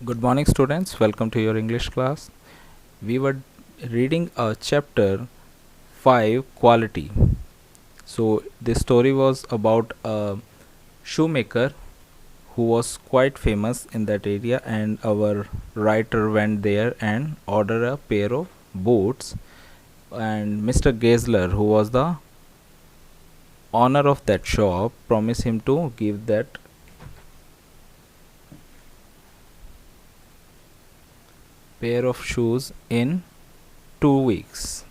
Good morning, students. Welcome to your English class. We were reading a chapter 5 Quality. So, this story was about a shoemaker who was quite famous in that area, and our writer went there and ordered a pair of boots. And Mr. Geisler, who was the owner of that shop, promised him to give that pair of shoes in 2 weeks,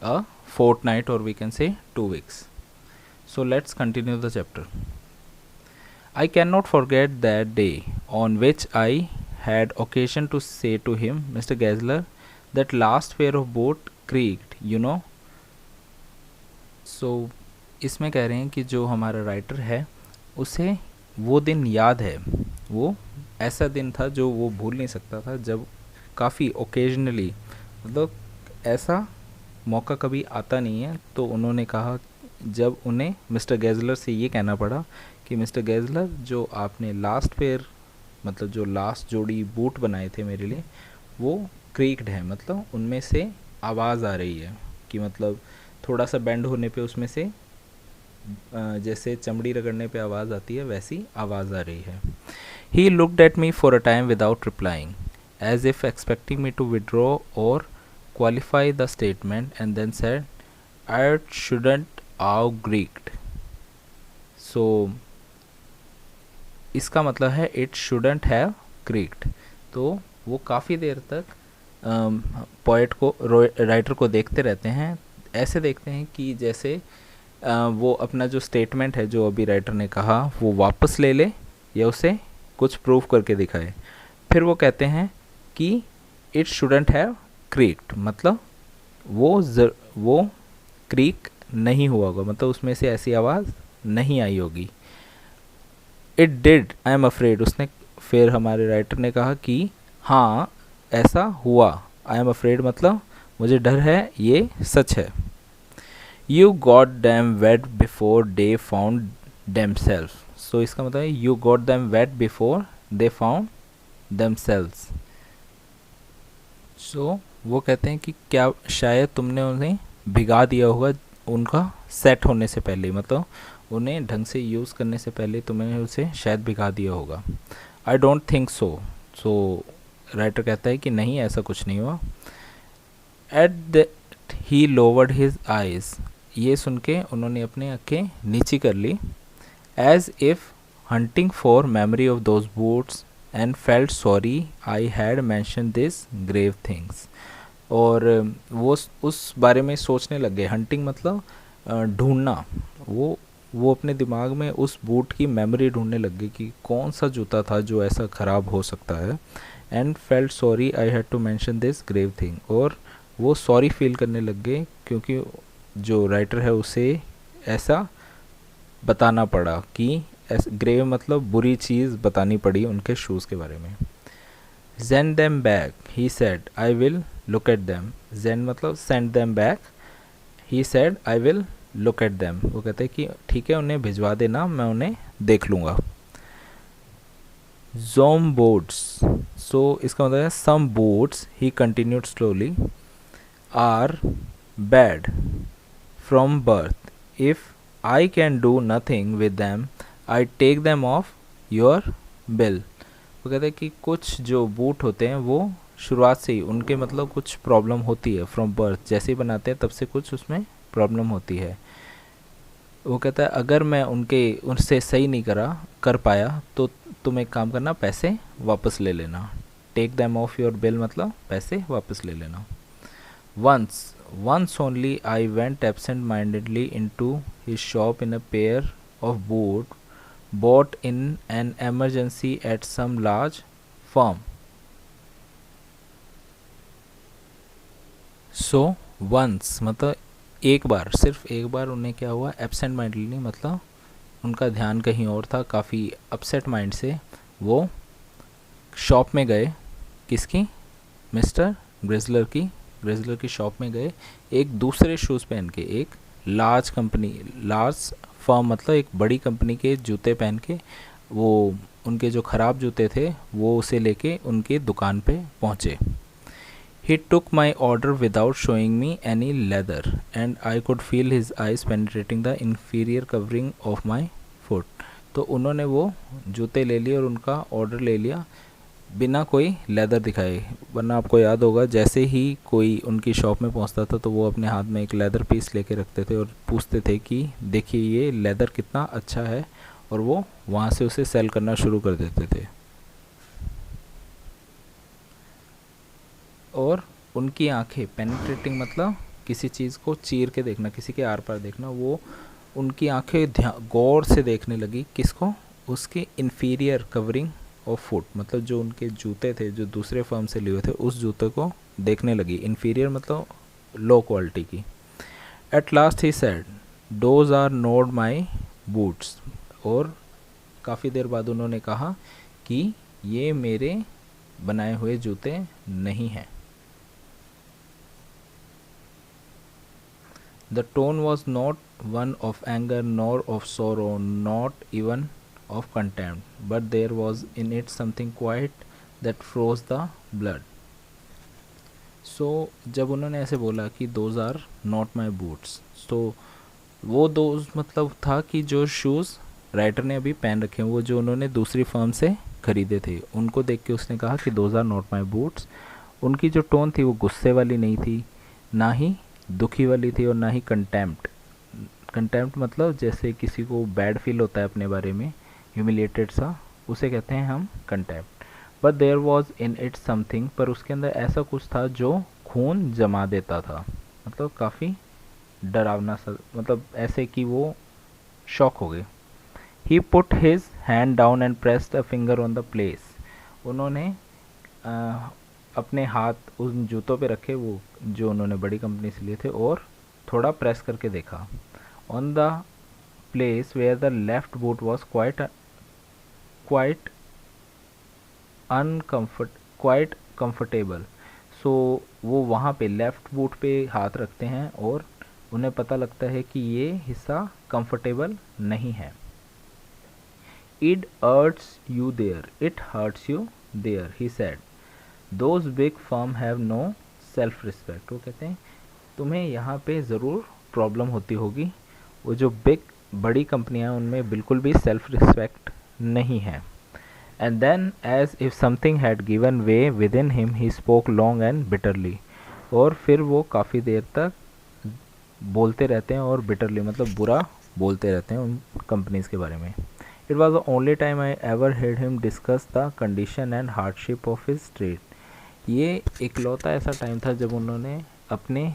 a fortnight, or we can say 2 weeks. So let's continue the chapter. I cannot forget that day on which I had occasion to say to him, Mr. Geisler, that last pair of boot creaked, you know. So इसमें कह रहे हैं कि जो हमारा writer है उसे वो दिन याद है, वो ऐसा दिन था जो वो भूल नहीं सकता था, जब काफ़ी ओकेजनली, मतलब ऐसा मौका कभी आता नहीं है। तो उन्होंने कहा, जब उन्हें मिस्टर गेज़लर से ये कहना पड़ा कि मिस्टर गेज़लर, जो आपने लास्ट पेयर, मतलब जो लास्ट जोड़ी बूट बनाए थे मेरे लिए, वो क्रीक्ड है, मतलब उनमें से आवाज़ आ रही है, कि मतलब थोड़ा सा बेंड होने पे उसमें से जैसे चमड़ी रगड़ने पे आवाज़ आती है वैसी आवाज़ आ रही है। He looked at me for a time without replying, as if expecting me to withdraw or qualify the statement, and then said, "It shouldn't have creaked." So इसका मतलब है it shouldn't have creaked। तो वो काफ़ी देर तक poet को, writer को देखते रहते हैं, ऐसे देखते हैं कि जैसे वो अपना जो स्टेटमेंट है जो अभी राइटर ने कहा वो वापस ले ले या उसे कुछ प्रूव करके दिखाए। फिर वो कहते हैं कि इट शुडेंट हैव क्रीक्ड, मतलब वो क्रीक नहीं हुआ होगा, मतलब उसमें से ऐसी आवाज़ नहीं आई होगी। It did, I am afraid, उसने, फिर हमारे राइटर ने कहा कि हाँ ऐसा हुआ। आई एम अफ्रेड मतलब मुझे डर है, ये सच है। You got them wet before they found themself. So इसका मतलब है you got them wet before they found themselves. So वो कहते हैं कि क्या शायद तुमने उन्हें भिगा दिया होगा उनका सेट होने से पहले, मतलब उन्हें ढंग से यूज़ करने से पहले तुमने उसे शायद भिगा दिया होगा। I don't think so. So writer कहता है कि नहीं, ऐसा कुछ नहीं हुआ। At that he lowered his eyes, ये सुन के उन्होंने अपनी आँखें नीची कर ली। As if hunting for memory of those boots and felt sorry I had mentioned this grave things. और वो उस बारे में सोचने लग गए। हंटिंग मतलब ढूंढना। वो अपने दिमाग में उस बूट की मेमोरी ढूंढने लग गए कि कौन सा जूता था जो ऐसा ख़राब हो सकता है। And felt sorry I had to mention this grave thing, और वो सॉरी फील करने लग गए क्योंकि जो राइटर है उसे ऐसा बताना पड़ा कि ग्रेव मतलब बुरी चीज़ बतानी पड़ी उनके शूज़ के बारे में। Send them back, he said I will look at them. Send मतलब send them back, he said I will look at them. वो कहते हैं कि ठीक है, उन्हें भिजवा देना, मैं उन्हें देख लूँगा। जोम बोट्स, सो इसका मतलब है some boots, he continued slowly, are bad from birth. If I can do nothing with them I take them off your bill. वो कहते हैं कि कुछ जो बूट होते हैं वो शुरुआत से ही उनके मतलब कुछ प्रॉब्लम होती है, फ्रॉम बर्थ, जैसे ही बनाते हैं तब से कुछ उसमें प्रॉब्लम होती है। वो कहता है अगर मैं उनसे सही नहीं कर पाया तो तुम एक काम करना, पैसे वापस ले लेना। Take them off your bill मतलब पैसे वापस ले लेना। Once only I went absent-mindedly into his shop in a pair of boots bought in an emergency at some large firm. So once मतलब एक बार, सिर्फ एक बार उन्हें क्या हुआ, absent-mindedly मतलब उनका ध्यान कहीं और था, काफ़ी अपसेट माइंड से वो शॉप में गए। किसकी? मिस्टर ग्रेज़लर की शॉप में गए, एक दूसरे शूज़ पहन के, एक लार्ज फर्म मतलब एक बड़ी कंपनी के जूते पहन के वो उनके जो ख़राब जूते थे वो उसे लेके उनकी दुकान पे पहुँचे। He took my order without showing me any leather, and I could feel his eyes penetrating the inferior covering of my foot. तो उन्होंने वो जूते ले लिए और उनका ऑर्डर ले लिया बिना कोई लेदर दिखाए। वरना आपको याद होगा, जैसे ही कोई उनकी शॉप में पहुंचता था तो वो अपने हाथ में एक लेदर पीस लेके रखते थे और पूछते थे कि देखिए ये लेदर कितना अच्छा है, और वो वहाँ से उसे सेल करना शुरू कर देते थे। और उनकी आंखें, पेनिट्रेटिंग मतलब किसी चीज़ को चीर के देखना, किसी के आर पार देखना, वो उनकी आंखें गौर से देखने लगी किसको, उसके इन्फीरियर कवरिंग ऑफ फुट, मतलब जो उनके जूते थे जो दूसरे फर्म से लिए हुए थे उस जूते को देखने लगी। इन्फीरियर मतलब लो क्वालिटी की। At last he said those are not my boots, और काफ़ी देर बाद उन्होंने कहा कि ये मेरे बनाए हुए जूते नहीं हैं। The tone was not one of anger nor of sorrow, not even of contempt, but there was in it something quiet that froze the blood. So जब उन्होंने ऐसे बोला कि those are not my boots, तो वो those मतलब था कि जो शूज़ राइटर ने अभी पहन रखे हैं वो जो उन्होंने दूसरी फर्म से ख़रीदे थे, उनको देख के उसने कहा कि those are not my boots। उनकी जो टोन थी वो गुस्से वाली नहीं थी, ना ही दुखी वाली थी, और ना ही कंटेम्प्ट। कंटेम्प्ट मतलब जैसे किसी को बैड फील होता है अपने बारे में, ह्यूमिलेटेड सा, उसे कहते हैं हम contempt. But there was in it something, पर उसके अंदर ऐसा कुछ था जो खून जमा देता था, मतलब काफ़ी डरावना सा, मतलब ऐसे कि वो शॉक हो गए। He put his hand down and pressed a finger on the place. उन्होंने अपने हाथ उन जूतों पे रखे, वो जो उन्होंने बड़ी कंपनी से लिए थे, और थोड़ा प्रेस करके देखा। On the place where the left boot was quite comfortable. So वो वहाँ पे लेफ़्ट बूट पे हाथ रखते हैं और उन्हें पता लगता है कि ये हिस्सा कंफर्टेबल नहीं है। It hurts you there, he said, those big firm have no self respect. वो कहते हैं तुम्हें यहाँ पे ज़रूर प्रॉब्लम होती होगी, वो जो बड़ी कंपनियाँ उनमें बिल्कुल भी सेल्फ रिस्पेक्ट नहीं है। And then as if something had given way within him he spoke long and bitterly. और फिर वो काफ़ी देर तक बोलते रहते हैं, और बिटरली मतलब बुरा बोलते रहते हैं उन कंपनीज़ के बारे में। It was the only time I ever heard him discuss the condition and hardship of his trade. ये इकलौता ऐसा टाइम था जब उन्होंने अपने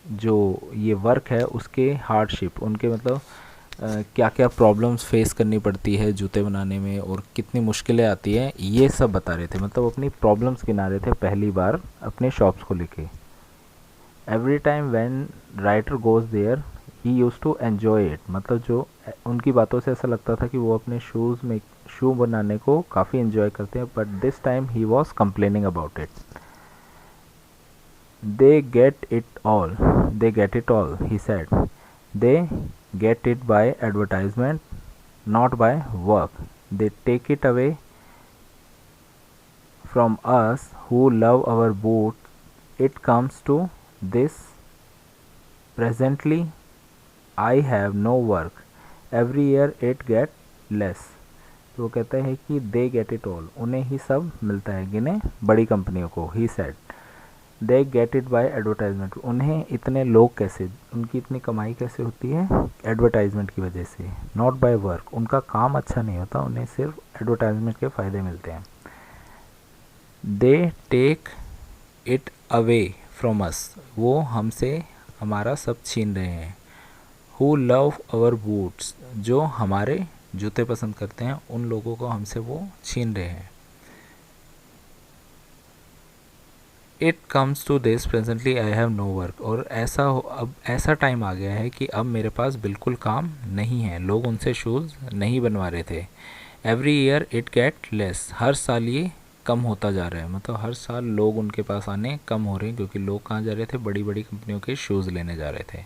जो ये वर्क है उसके हार्डशिप, उनके मतलब क्या क्या प्रॉब्लम्स फेस करनी पड़ती है जूते बनाने में और कितनी मुश्किलें आती हैं, ये सब बता रहे थे। मतलब अपनी प्रॉब्लम्स गिना रहे थे पहली बार अपने शॉप्स को लेके। Every time when writer goes there he use to enjoy it, मतलब जो उनकी बातों से ऐसा लगता था कि वो अपने शू बनाने को काफ़ी एंजॉय करते हैं। But this time he was complaining about it. They get it all, he said. They get it by advertisement, not by work. They take it away from us who love our boots. It comes to this. Presently, I have no work. Every year it get less. तो वो कहते हैं कि they get it all, उन्हें ही सब मिलता है, गिने बड़ी कंपनियों को। he said. They get it by advertisement. उन्हें इतने लोग कैसे, उनकी इतनी कमाई कैसे होती है? एडवर्टाइजमेंट की वजह से। नॉट बाय वर्क, उनका काम अच्छा नहीं होता, उन्हें सिर्फ एडवर्टाइजमेंट के फ़ायदे मिलते हैं। They take it away from us, वो हमसे हमारा सब छीन रहे हैं। हु लव आवर बूट्स, जो हमारे जूते पसंद करते हैं उन लोगों को हमसे वो छीन रहे हैं। It comes to this, presently I have no work. और अब ऐसा टाइम आ गया है कि अब मेरे पास बिल्कुल काम नहीं है। लोग उनसे शूज़ नहीं बनवा रहे थे। Every year it get less, हर साल ये कम होता जा रहा है, मतलब हर साल लोग उनके पास आने कम हो रहे हैं, क्योंकि लोग कहाँ जा रहे थे? बड़ी बड़ी कंपनियों के शूज़ लेने जा रहे थे।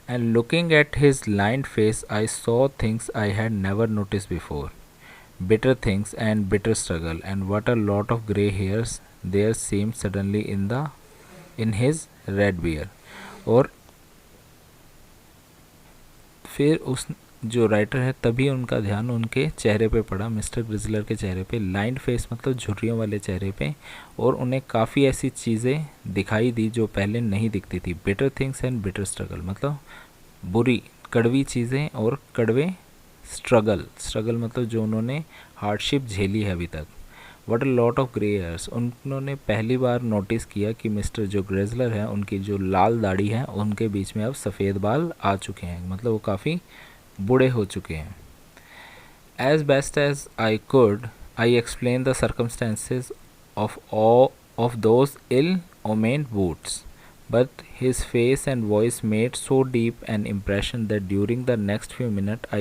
And looking at his lined face I saw things I had never notice before. bitter things and bitter struggle, and what a lot of grey hairs there seemed suddenly in his red beard. और फिर उस जो writer है तभी उनका ध्यान उनके चेहरे पे पड़ा, मिस्टर ग्रिजलर के चेहरे पे, लाइंड फेस मतलब झुर्रियों वाले चेहरे पे, और उन्हें काफ़ी ऐसी चीज़ें दिखाई दी जो पहले नहीं दिखती थी। Bitter things and bitter struggle मतलब बुरी कड़वी चीज़ें और कड़वे स्ट्रगल, स्ट्रगल मतलब जो उन्होंने हार्डशिप झेली है अभी तक। What a lot of grey hairs, उन्होंने पहली बार नोटिस किया कि मिस्टर जो ग्रेजलर हैं उनकी जो लाल दाढ़ी है उनके बीच में अब सफ़ेद बाल आ चुके हैं, मतलब वो काफ़ी बूढ़े हो चुके हैं। As best as I could I explain the circumstances of those ill omened boots, but his face and voice made so deep an impression that during the next few minutes I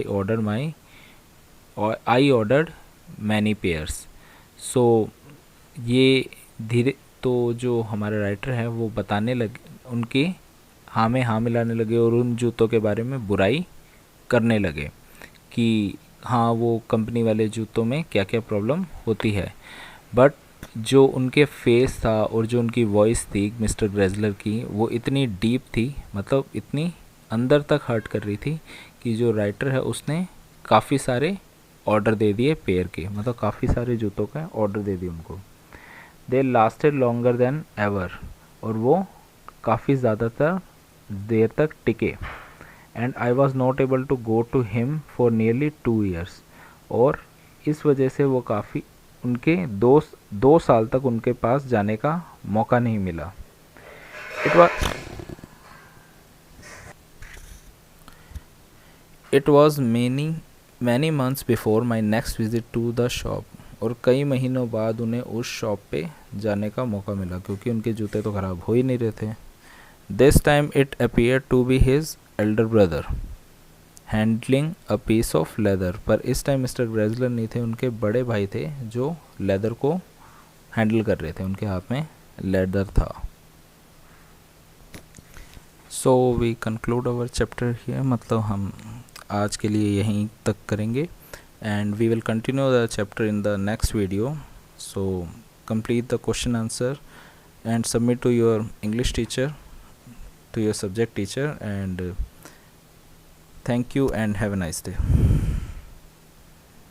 ordered many pairs. So ये धीरे तो जो हमारे writer हैं वो बताने लगे, उनके हाँ में हाँ मिलाने लगे और उन जूतों के बारे में बुराई करने लगे कि हाँ वो कंपनी वाले जूतों में क्या क्या प्रॉब्लम होती है। बट जो उनके फेस था और जो उनकी वॉइस थी मिस्टर ग्रेजलर की वो इतनी डीप थी, मतलब इतनी अंदर तक हर्ट कर रही थी कि जो राइटर है उसने काफ़ी सारे ऑर्डर दे दिए पेयर के, मतलब काफ़ी सारे जूतों का ऑर्डर दे दिए उनको। They lasted longer than ever, और वो काफ़ी ज़्यादातर देर तक टिके। And I was not able to go to him for nearly 2 years, और इस वजह से वो काफ़ी उनके दो साल तक उनके पास जाने का मौका नहीं मिला। It was many months before my next visit to the shop, और कई महीनों बाद उन्हें उस शॉप पे जाने का मौका मिला क्योंकि उनके जूते तो ख़राब हो ही नहीं रहे थे। This time it appear to be his elder brother handling a piece of leather, पर इस टाइम मिस्टर ग्रेजलर नहीं थे, उनके बड़े भाई थे जो लेदर को हैंडल कर रहे थे, उनके हाथ में लेदर था। So we conclude our chapter here, मतलब हम आज के लिए यहीं तक करेंगे and we will continue the chapter in the next video. So complete the question answer and submit to your English teacher, to your subject teacher, and thank you and have a nice day.